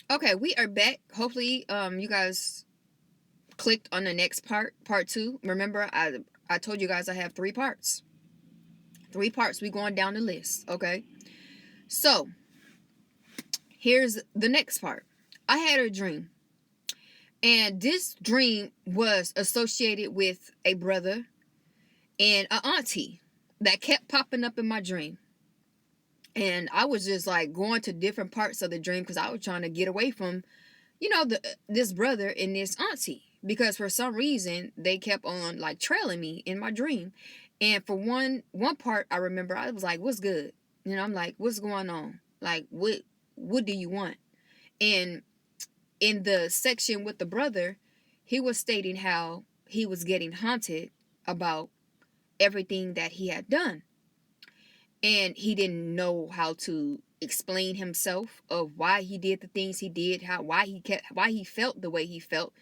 Okay, we are back. Hopefully, you guys clicked on the next part two. Remember, I told you guys I have three parts. Three parts. We going down the list. Okay. So here's the next part. I had a dream, and this dream was associated with a brother and an auntie that kept popping up in my dream. And I was just like going to different parts of the dream because I was trying to get away from, this brother and this auntie, because for some reason they kept on like trailing me in my dream. And for one part, I remember I was like, "What's good?" I'm like, "What's going on? Like, what do you want?" And in the section with the brother, he was stating how he was getting haunted about everything that he had done, and he didn't know how to explain himself of why he did the things he did, why he felt the way he felt.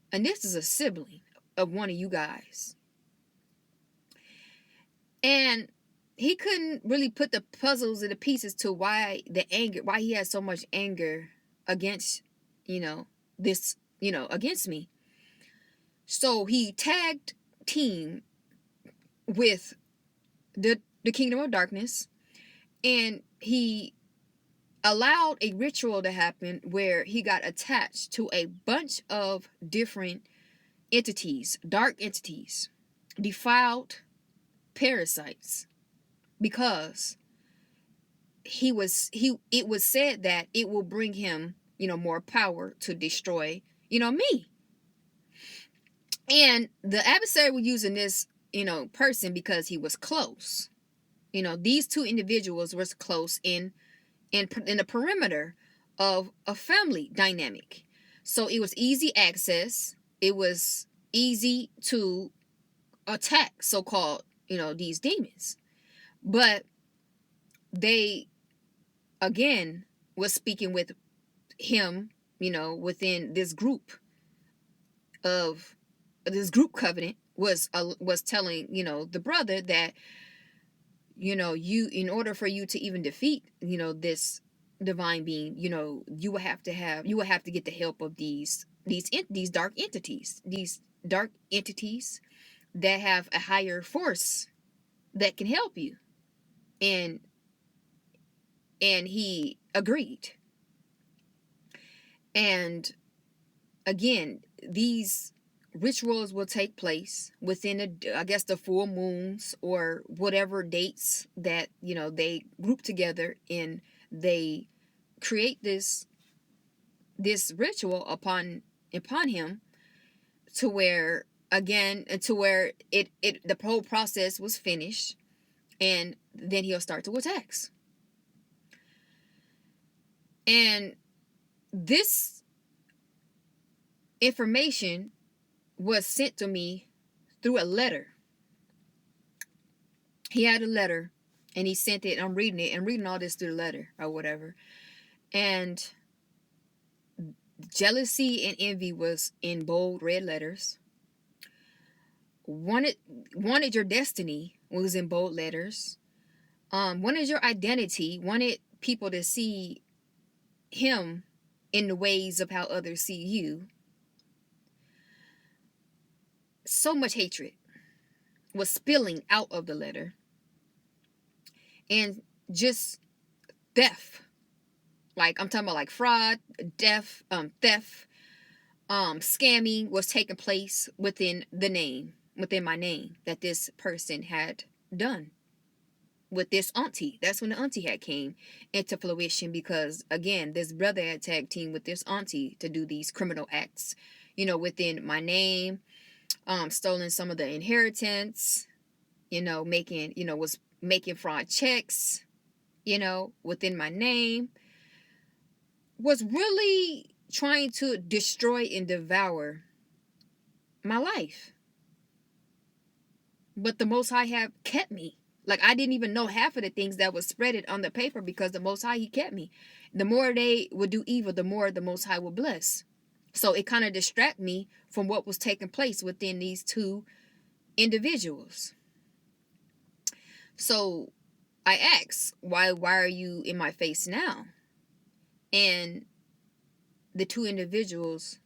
And this is a sibling of one of you guys. And he couldn't really put the puzzles and the pieces to why he had so much anger against, this, against me. So he tagged team with the Kingdom of Darkness, and he allowed a ritual to happen where he got attached to a bunch of different entities, dark entities, defiled parasites, because it was said that it will bring him, more power to destroy, me. And the adversary was using this, person because he was close. These two individuals was close in the perimeter of a family dynamic. So it was easy access. It was easy to attack so-called, these demons. But they, again, was speaking with him, within of this group covenant, was telling, the brother that, you, in order for you to even defeat, this divine being, you will have to get the help of these dark entities that have a higher force that can help you. And he agreed. And again, these rituals will take place within I guess the full moons or whatever dates that, they group together, and they create this ritual upon him, to where, again, to where the whole process was finished, and then he'll start to attacks. And this information was sent to me through a letter. He had a letter, and he sent it. I'm reading it and reading all this through the letter or whatever. And jealousy and envy was in bold red letters. Wanted your destiny was in bold letters. Wanted your identity, wanted people to see him in the ways of how others see you. So much hatred was spilling out of the letter, and just theft. Like, I'm talking about like fraud, theft, scamming was taking place within my name that this person had done with this auntie. That's when the auntie had came into fruition, because again, this brother had tag team with this auntie to do these criminal acts, within my name, stolen some of the inheritance, was making fraud checks, within my name, was really trying to destroy and devour my life. But the Most High have kept me. Like, I didn't even know half of the things that was spreaded on the paper, because the Most High, he kept me. The more they would do evil, the more the Most High would bless. So it kind of distracted me from what was taking place within these two individuals. So I asked, why are you in my face now? And the two individuals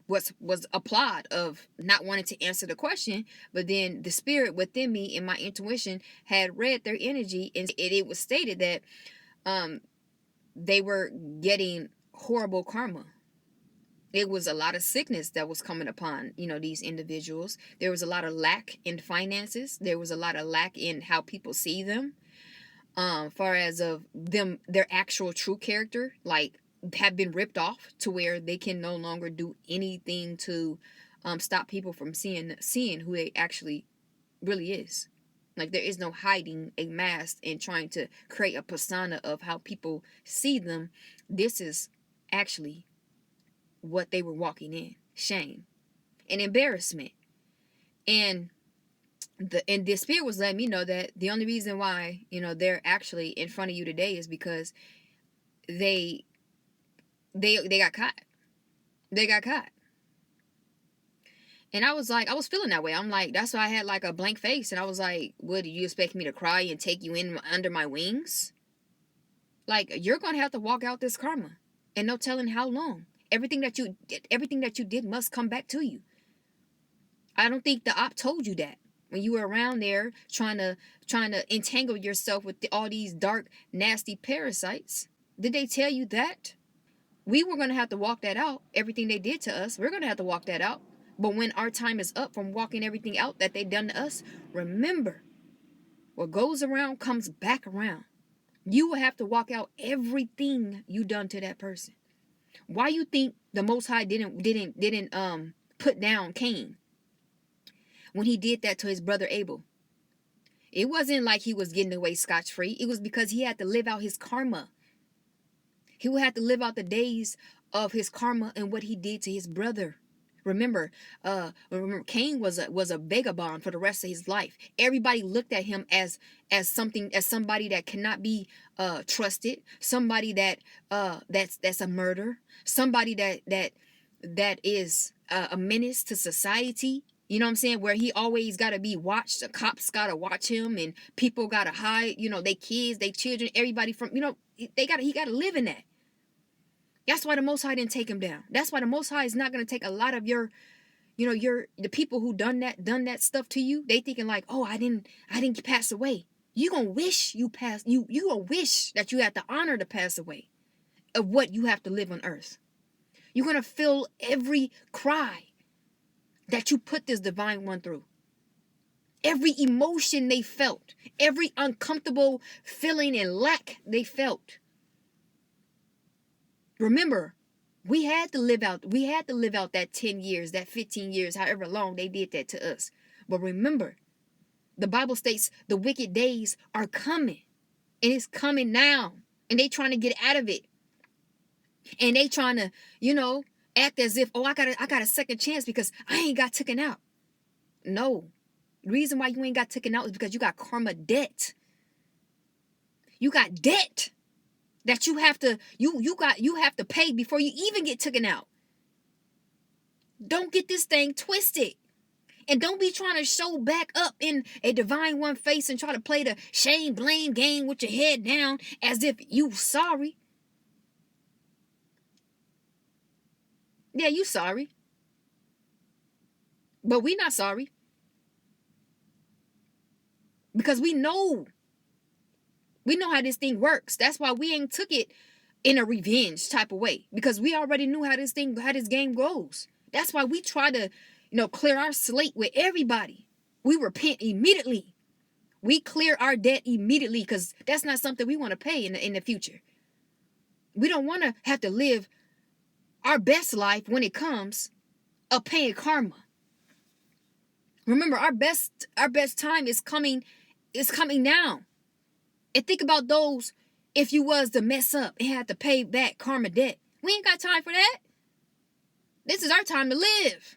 was a plot of not wanting to answer the question, but then the spirit within me and my intuition had read their energy, and it was stated that they were getting horrible karma. It was a lot of sickness that was coming upon, these individuals. There was a lot of lack in finances. There was a lot of lack in how people see them, far as of them, their actual true character, like, have been ripped off to where they can no longer do anything to stop people from seeing who they actually really is. Like, there is no hiding a mask and trying to create a persona of how people see them. This is actually what they were walking in: shame and embarrassment. And the spirit was letting me know that the only reason why they're actually in front of you today is because they got caught. They got caught. And I was feeling that way. I'm like, that's why I had like a blank face. And I was like, what, do you expect me to cry and take you in under my wings? Like, you're going to have to walk out this karma. And no telling how long. Everything that you did must come back to you. I don't think the op told you that. When you were around there trying to entangle yourself with all these dark, nasty parasites. Did they tell you that? We were going to have to walk that out. Everything they did to us, we're going to have to walk that out. But when our time is up from walking everything out that they done to us, remember, what goes around comes back around. You will have to walk out everything you done to that person. Why you think the Most High didn't put down Cain when he did that to his brother Abel? It wasn't like he was getting away scotch-free. It was because he had to live out his karma. He would have to live out the days of his karma and what he did to his brother. Remember, Cain was a vagabond for the rest of his life. Everybody looked at him as somebody that cannot be trusted, somebody that's a murder, somebody that is a menace to society. You know what I'm saying? Where he always got to be watched. The cops got to watch him, and people got to hide. They kids, they children, everybody from he got to live in that. That's why the Most High didn't take him down. That's why the Most High is not going to take a lot of the people who done that stuff to you. They thinking like, oh, I didn't pass away. You gonna wish you passed. You gonna wish that you had the honor to pass away of what you have to live on earth. You're gonna feel every cry that you put this divine one through. Every emotion they felt, every uncomfortable feeling and lack they felt. Remember, we had to live out that 10 years, that 15 years, however long they did that to us. But remember, the Bible states the wicked days are coming. And it's coming now. And they trying to get out of it. And they trying to, act as if, oh, I got a second chance because I ain't got taken out. No. The reason why you ain't got taken out is because you got karma debt. You got debt that you have to pay before you even get taken out. Don't get this thing twisted. And don't be trying to show back up in a divine one face and try to play the shame blame game with your head down as if you sorry. Yeah, you sorry. But we not sorry. Because we know how this thing works. That's why we ain't took it in a revenge type of way. Because we already knew how this game goes. That's why we try to, clear our slate with everybody. We repent immediately. We clear our debt immediately because that's not something we want to pay in the future. We don't want to have to live our best life when it comes of paying karma. Remember, our best time is coming now. And think about those if you was to mess up and had to pay back karma debt. We ain't got time for that. This is our time to live.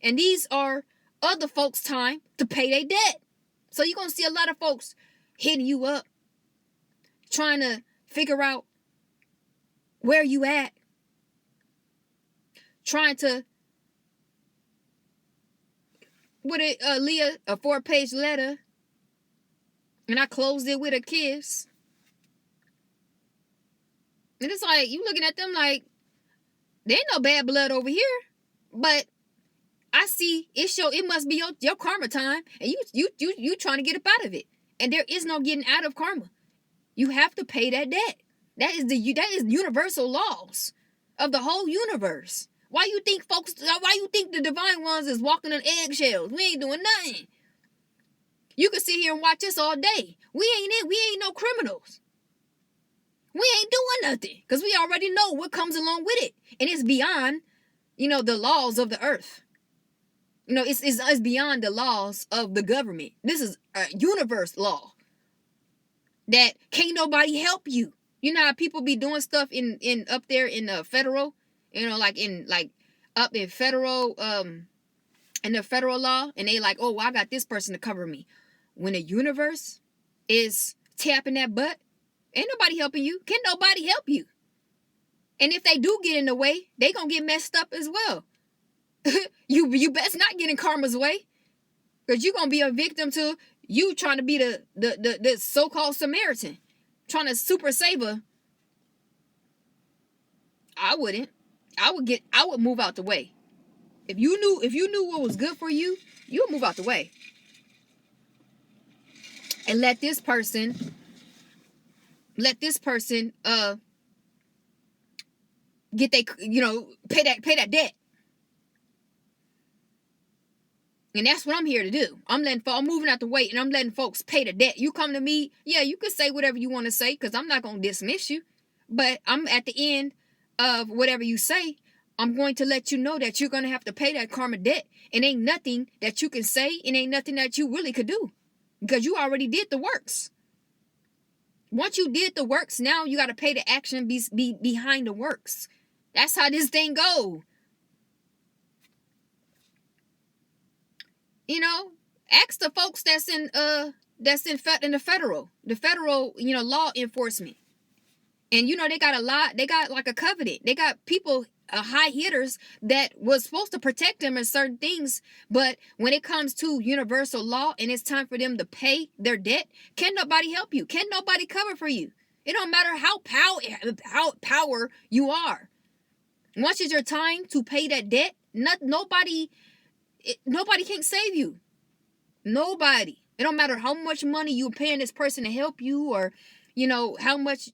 And these are other folks' time to pay their debt. So you're going to see a lot of folks hitting you up, trying to figure out where you at, trying to, Leah, a 4-page letter, and I closed it with a kiss. And it's like, you looking at them like, there ain't no bad blood over here. But I see it must be your karma time. And you trying to get up out of it. And there is no getting out of karma. You have to pay that debt. That is universal laws of the whole universe. Why you think the divine ones is walking on eggshells? We ain't doing nothing. You can sit here and watch us all day. We ain't no criminals. We ain't doing nothing. Because we already know what comes along with it. And it's beyond, the laws of the earth. It's beyond the laws of the government. This is a universe law. That can't nobody help you. You know how people be doing stuff in up there in the federal, up in federal in the federal law, and they like, oh, well, I got this person to cover me. When the universe is tapping that butt, ain't nobody helping you. Can nobody help you? And if they do get in the way, they gonna get messed up as well. You best not get in karma's way, because you gonna be a victim to you trying to be the so-called Samaritan, trying to super save her. I wouldn't. I would move out the way. If you knew what was good for you, you would move out the way. And let this person get they pay that debt. And that's what I'm here to do. I'm moving out the way, and I'm letting folks pay the debt. You come to me, yeah, you can say whatever you want to say, because I'm not going to dismiss you. But I'm at the end of whatever you say, I'm going to let you know that you're going to have to pay that karma debt. And ain't nothing that you can say, and ain't nothing that you really could do, because you already did the works. Once you did the works, now you got to pay the action be behind the works. That's how this thing go. Ask the folks that's in the federal law enforcement. And they got like a covenant. They got people, high hitters that was supposed to protect them in certain things, but when it comes to universal law and it's time for them to pay their debt, can nobody help you? Can nobody cover for you? It don't matter how power you are. Once it's your time to pay that debt, nobody can't save you. Nobody. It don't matter how much money you're paying this person to help you, or how much